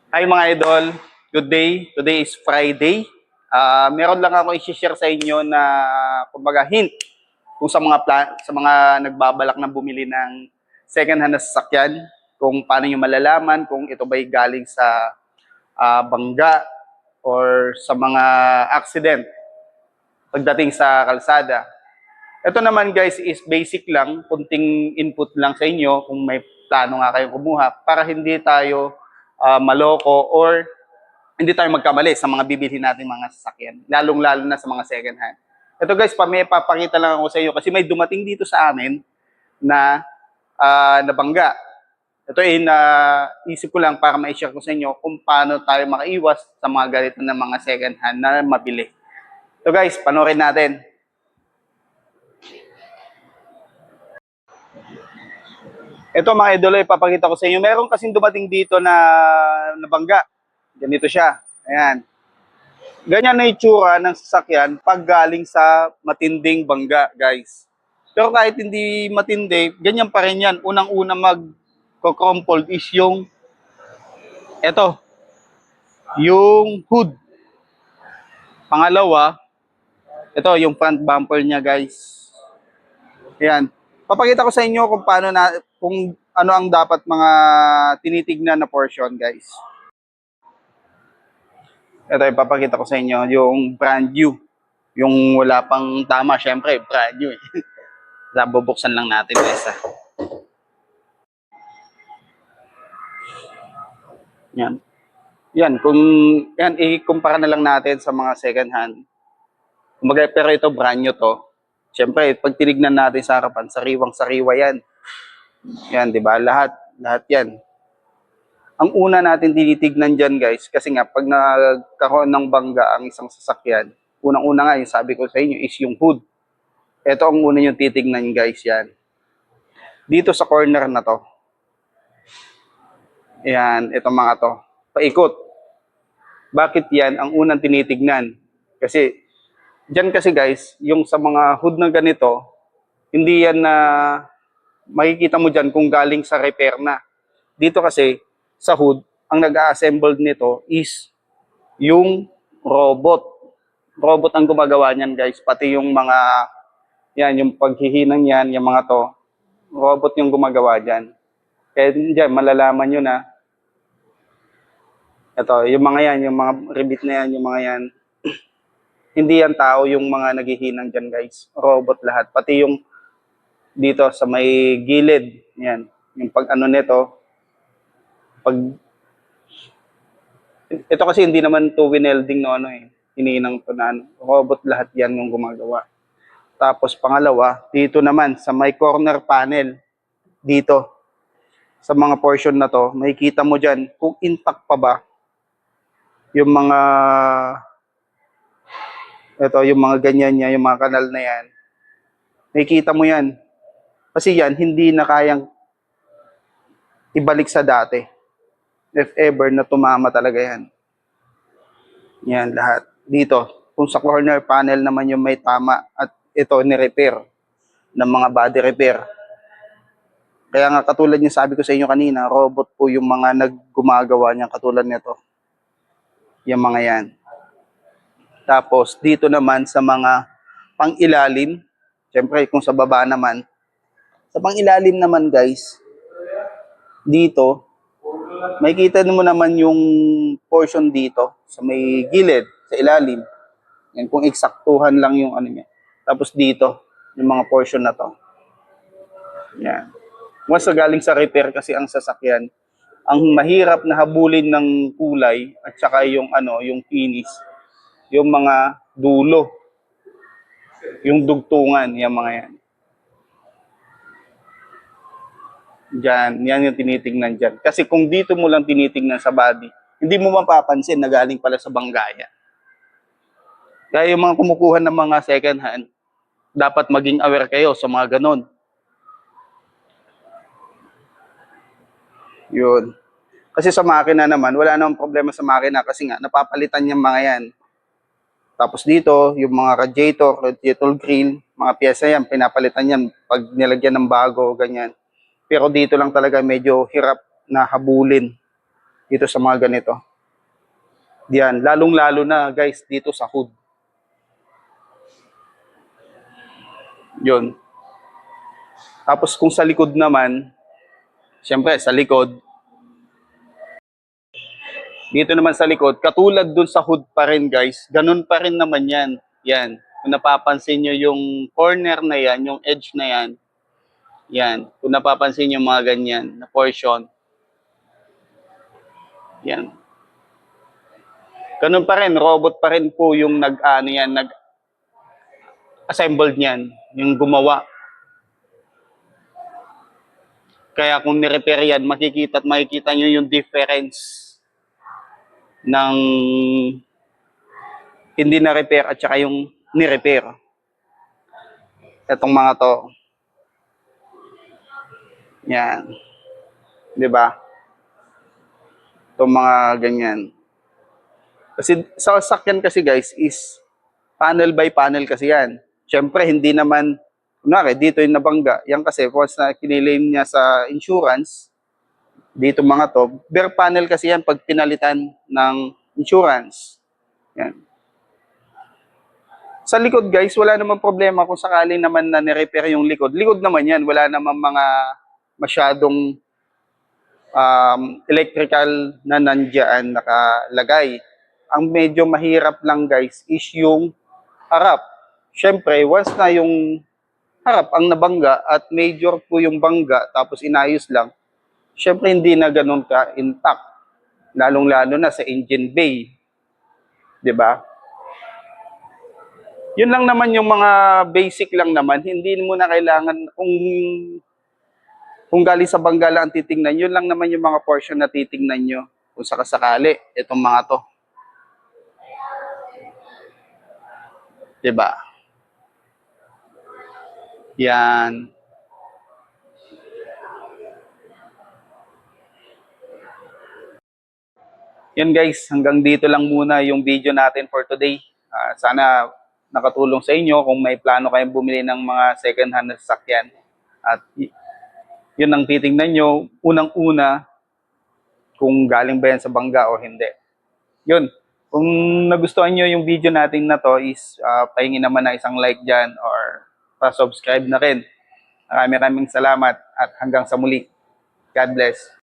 Hi mga idol, good day. Today is Friday. Meron lang ako i-share sa inyo na kumbaga hint kung sa mga nagbabalak na bumili ng second hand na sasakyan, kung paano niyo malalaman kung ito ba'y galing sa bangga or sa mga accident pagdating sa kalsada. Ito naman guys is basic lang, kunting input lang sa inyo kung may plano nga kayong kumuha para hindi tayo maloko or hindi tayo magkamali sa mga bibilhin natin mga sasakyan, lalong-lalo na sa mga second hand. Ito guys, may papakita lang ako sa iyo kasi may dumating dito sa amin na nabangga. Ito ay isip ko lang para ma-share ko sa inyo kung paano tayo makaiwas sa mga ganito na mga second hand na mabili. Ito guys, panoorin natin. Ito mga idolo, ipapakita ko sa inyo. Meron kasing dumating dito na nabangga. Ganito siya. Ayan. Ganyan na itsura ng sasakyan pag galing sa matinding bangga, guys. Pero kahit hindi matindi, ganyan pa rin yan. Unang-una mag-crumpled is eto, yung hood. Pangalawa, ito, yung front bumper niya, guys. Ayan. Papakita ko sa inyo kung ano ang dapat mga tinitignan na portion, guys. Ito, ipapakita ko sa inyo yung brand new. Yung wala pang tama, syempre, brand new eh. Bubuksan lang natin isa. Yan. Yan, i-kumpara na lang natin sa mga second hand. Kumbaga, pero ito brand new to. Syempre, pag tinignan natin sa harapan, sariwang-sariwa yan. Yan, di ba? Lahat yan. Ang una natin tinitignan dyan, guys, kasi nga, pag nagkaroon ng bangga ang isang sasakyan, unang-una nga, yung sabi ko sa inyo, is yung hood. Ito ang una yung titignan, guys, yan. Dito sa corner na to. Yan, itong mga to. Paikot. Bakit yan ang unang tinitignan? Kasi, dyan kasi guys, yung sa mga hood na ganito, hindi yan na makikita mo dyan kung galing sa repair na. Dito kasi, sa hood, ang nag-a-assemble nito is yung robot. Robot ang gumagawa niyan guys. Pati yung mga, yan, yung paghihinang yan, yung mga to, robot yung gumagawa dyan. Kaya dyan, malalaman nyo na, ito, yung mga yan, yung mga ribbit na yan, yung mga yan, hindi yan tao yung mga naghihinang dyan guys. Robot lahat. Pati yung dito sa may gilid, yan, yung pag ano nito, pag ito kasi hindi naman to winelding no ano eh. Hininang to na ano. Robot lahat yan yung gumagawa. Tapos pangalawa, dito naman sa may corner panel, dito, sa mga portion na to, makikita mo dyan kung intact pa ba yung mga, ito, yung mga ganyan niya, yung mga kanal na yan. Makikita mo yan. Kasi yan, hindi na kayang ibalik sa dati. If ever na tumama talaga yan. Yan, lahat. Dito, kung sa corner panel naman yung may tama at ito ni-repair ng mga body repair. Kaya nga katulad yung sabi ko sa inyo kanina, robot po yung mga naggumagawa niyan katulad nito. Yung mga yan. Tapos dito naman sa mga pang-ilalim, syempre kung sa baba naman, sa pang-ilalim naman guys, dito, makikita mo naman yung portion dito sa may gilid, sa ilalim. Yan, kung eksaktuhan lang yung ano niya. Tapos dito, yung mga portion na to. Yan. Once na galing sa repair kasi ang sasakyan, ang mahirap na habulin ng kulay at saka yung ano, yung finish, yung mga dulo, yung dugtungan, yung mga yan. Diyan, yan yung tinitingnan dyan. Kasi kung dito mo lang tinitingnan sa body, hindi mo mapapansin na galing pala sa banggaya. Kaya yung mga kumukuha ng mga second hand, dapat maging aware kayo sa mga ganon. Yun. Kasi sa makina naman, wala namang problema sa makina kasi nga, napapalitan yung mga yan. Tapos dito, yung mga radiator grill, mga pyesa yan, pinapalitan yan pag nilagyan ng bago, ganyan. Pero dito lang talaga medyo hirap na habulin dito sa mga ganito. Diyan, lalong-lalo na guys dito sa hood. Yun. Tapos kung sa likod naman, syempre sa likod, dito naman sa likod, katulad dun sa hood pa rin guys, ganun pa rin naman yan. Yan. Kung napapansin nyo yung corner na yan, yung edge na yan, yan. Kung napapansin nyo mga ganyan na portion, yan. Ganun pa rin, robot pa rin po yung nag-assembled niyan, yung gumawa. Kaya kung ni-repair yan, makikita nyo yung difference ng hindi na-repair at saka yung ni-repair. Itong mga to. Yan. 'Di ba? Itong mga ganyan. Kasi sa sasakyan kasi guys is panel by panel kasi yan. Siyempre hindi naman, kunwari dito yung nabangga. Yan kasi once na kinilaim niya sa insurance, dito mga to, bare panel kasi yan pag pinalitan ng insurance. Yan. Sa likod guys, wala namang problema kung sakaling naman na ni-repair yung likod. Likod naman yan, wala namang mga masyadong electrical na nandiyan nakalagay. Ang medyo mahirap lang guys is yung harap. Siyempre, once na yung harap ang nabangga at major po yung bangga tapos inayos lang, siyempre hindi na ganun ka intact. Lalong-lalo na sa engine bay. 'Di ba? Yun lang naman yung mga basic lang naman. Hindi mo na kailangan kung galing sa bangga lang ang titingnan, yun lang naman yung mga portion na titingnan nyo kung sakasakali itong mga to. 'Di ba? Yan. Yan guys, hanggang dito lang muna yung video natin for today. Sana nakatulong sa inyo kung may plano kayong bumili ng mga second hand na sasakyan. At yun ang titingnan nyo, unang-una, kung galing ba yan sa bangga o hindi. Yun. Kung nagustuhan nyo yung video natin na to is pahingin naman na isang like dyan or pa-subscribe na rin. Maraming salamat at hanggang sa muli. God bless.